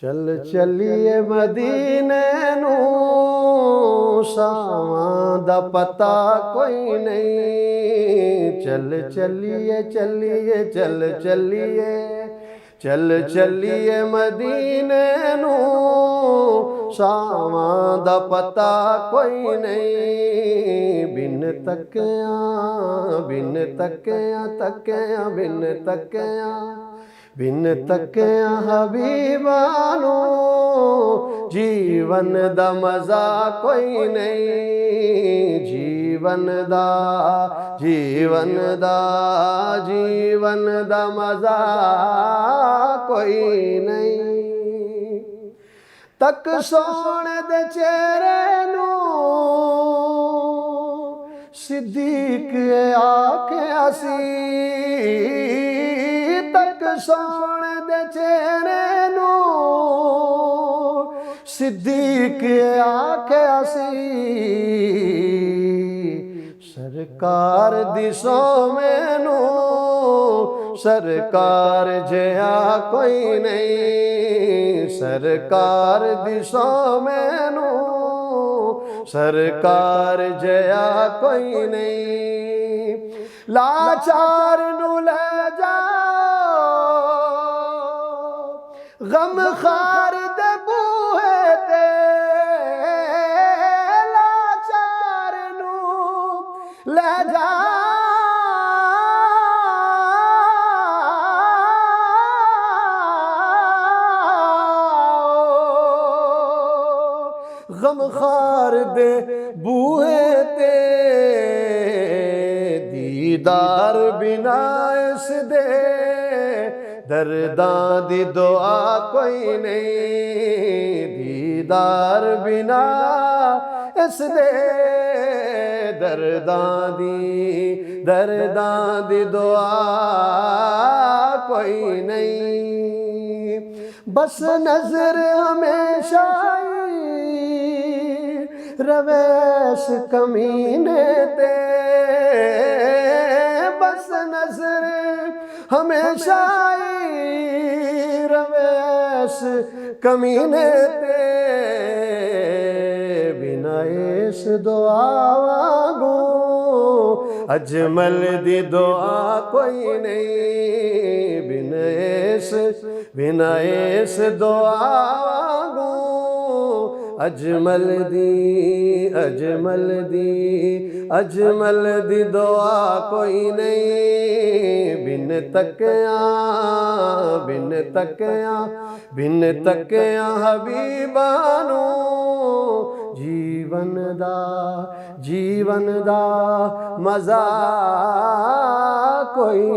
चल चलिए मदीने नू सावां दा पता कोई नहीं। चल चलिए चलिए चल चलिए चल चलिए मदीने नू सावां दा पता कोई नहीं। बिन तकिया बिन तकिया तकिया बिन तकिया बिन तकिया हबीबा नू जीवन दा मजा कोई नहीं। जीवन दा जीवन दा जीवन दा मजा कोई नहीं। तक सोने दे चेहरे नू सिद्दीक आखे सी। तक सोने दे चेहरे नू सिद्दीक आखे सी। सरकार दिसो मैनू सरकार जया कोई नहीं। सरकार दिसो मैनू सरकार जया कोई नहीं। लाचार नू ले जाओ गम खार दे बूहे ते। लाचार नू ले जाओ गम खार दे बूहे ते। दीदार बिना इस दे दर्दां दी दुआ कोई नहीं। दीदार बिना इस दे दर्दां दी दुआ कोई नहीं। बस नजर हमेशा रवेश कमीने ते। बस नजर हमेशा रवेश कमीने ते। बिना इस दुआ वांगू अजमल दी दुआ कोई नहीं। बिना इस दुआ वांगू अजमल दी दुआ कोई नहीं। बिन तकिया बिन तकिया हबीबा नू जीवन दा मजा कोई